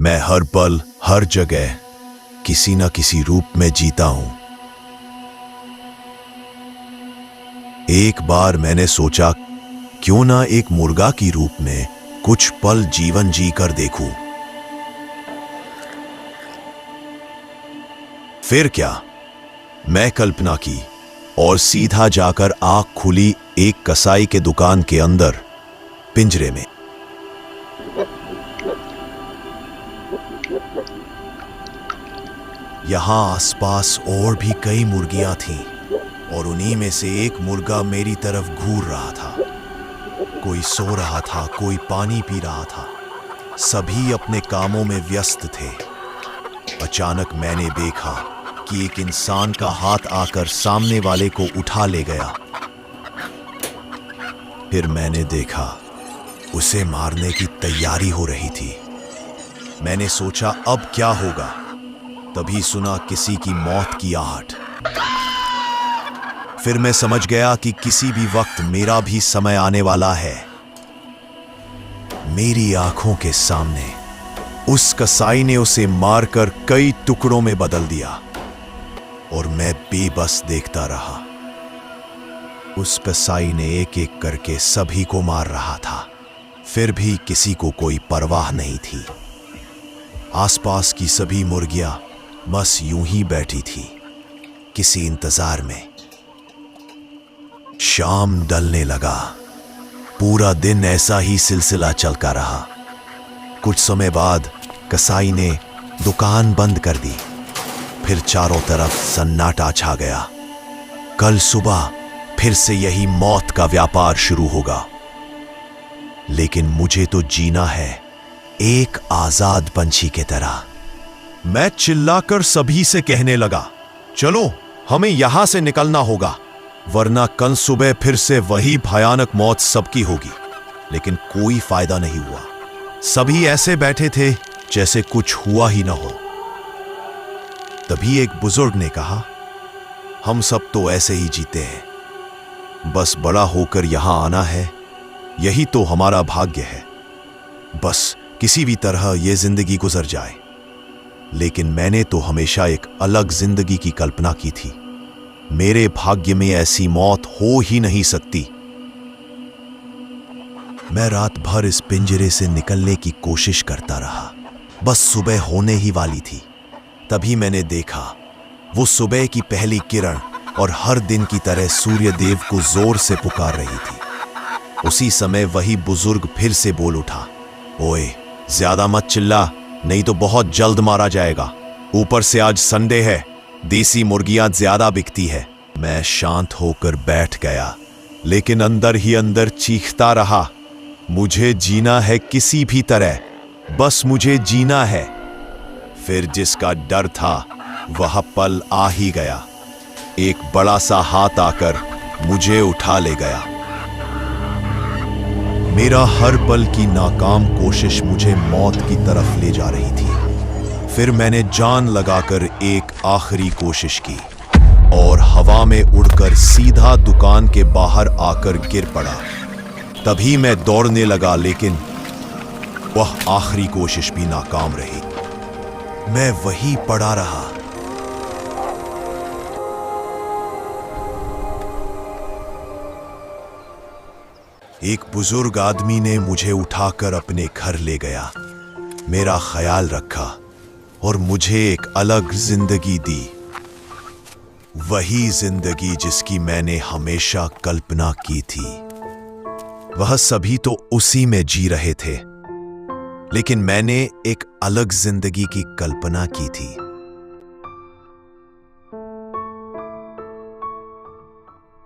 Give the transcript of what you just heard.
मैं हर पल हर जगह किसी न किसी रूप में जीता हूं। एक बार मैंने सोचा क्यों ना एक मुर्गा की रूप में कुछ पल जीवन जी कर देखूं। फिर क्या, मैं कल्पना की और सीधा जाकर आंख खुली एक कसाई के दुकान के अंदर पिंजरे में। यहां आसपास और भी कई मुर्गियां थीं और उन्हीं में से एक मुर्गा मेरी तरफ घूर रहा था। कोई सो रहा था, कोई पानी पी रहा था, सभी अपने कामों में व्यस्त थे। अचानक मैंने देखा कि एक इंसान का हाथ आकर सामने वाले को उठा ले गया। फिर मैंने देखा उसे मारने की तैयारी हो रही थी। मैंने सोचा अब क्या होगा, तभी सुना किसी की मौत की आहट। फिर मैं समझ गया कि किसी भी वक्त मेरा भी समय आने वाला है। मेरी आंखों के सामने उस कसाई ने उसे मारकर कई टुकड़ों में बदल दिया और मैं बेबस देखता रहा। उस कसाई ने एक एक करके सभी को मार रहा था, फिर भी किसी को कोई परवाह नहीं थी। आसपास की सभी मुर्गियां बस यूं ही बैठी थी, किसी इंतजार में। शाम ढलने लगा। पूरा दिन ऐसा ही सिलसिला चलता रहा। कुछ समय बाद कसाई ने दुकान बंद कर दी। फिर चारों तरफ सन्नाटा छा गया। कल सुबह फिर से यही मौत का व्यापार शुरू होगा। लेकिन मुझे तो जीना है एक आजाद पंछी की तरह। मैं चिल्लाकर सभी से कहने लगा, चलो हमें यहां से निकलना होगा, वरना कल सुबह फिर से वही भयानक मौत सबकी होगी। लेकिन कोई फायदा नहीं हुआ। सभी ऐसे बैठे थे जैसे कुछ हुआ ही ना हो। तभी एक बुजुर्ग ने कहा, हम सब तो ऐसे ही जीते हैं, बस बड़ा होकर यहां आना है, यही तो हमारा भाग्य है। बस किसी भी तरह यह जिंदगी गुजर जाए। लेकिन मैंने तो हमेशा एक अलग जिंदगी की कल्पना की थी। मेरे भाग्य में ऐसी मौत हो ही नहीं सकती। मैं रात भर इस पिंजरे से निकलने की कोशिश करता रहा। बस सुबह होने ही वाली थी। तभी मैंने देखा वो सुबह की पहली किरण और हर दिन की तरह सूर्य देव को जोर से पुकार रही थी। उसी समय वही बुजुर्ग फिर से बोल उठा, ओए ज्यादा मत चिल्ला, नहीं तो बहुत जल्द मारा जाएगा। ऊपर से आज संडे है, देसी मुर्गियां ज्यादा बिकती है। मैं शांत होकर बैठ गया, लेकिन अंदर ही अंदर चीखता रहा, मुझे जीना है किसी भी तरह, बस मुझे जीना है। फिर जिसका डर था वह पल आ ही गया। एक बड़ा सा हाथ आकर मुझे उठा ले गया। मेरा हर पल की नाकाम कोशिश मुझे मौत की तरफ ले जा रही थी। फिर मैंने जान लगाकर एक आखिरी कोशिश की और हवा में उड़कर सीधा दुकान के बाहर आकर गिर पड़ा। तभी मैं दौड़ने लगा, लेकिन वह आखिरी कोशिश भी नाकाम रही। मैं वहीं पड़ा रहा। एक बुजुर्ग आदमी ने मुझे उठाकर अपने घर ले गया, मेरा ख्याल रखा और मुझे एक अलग जिंदगी दी। वही जिंदगी जिसकी मैंने हमेशा कल्पना की थी। वह सभी तो उसी में जी रहे थे, लेकिन मैंने एक अलग जिंदगी की कल्पना की थी।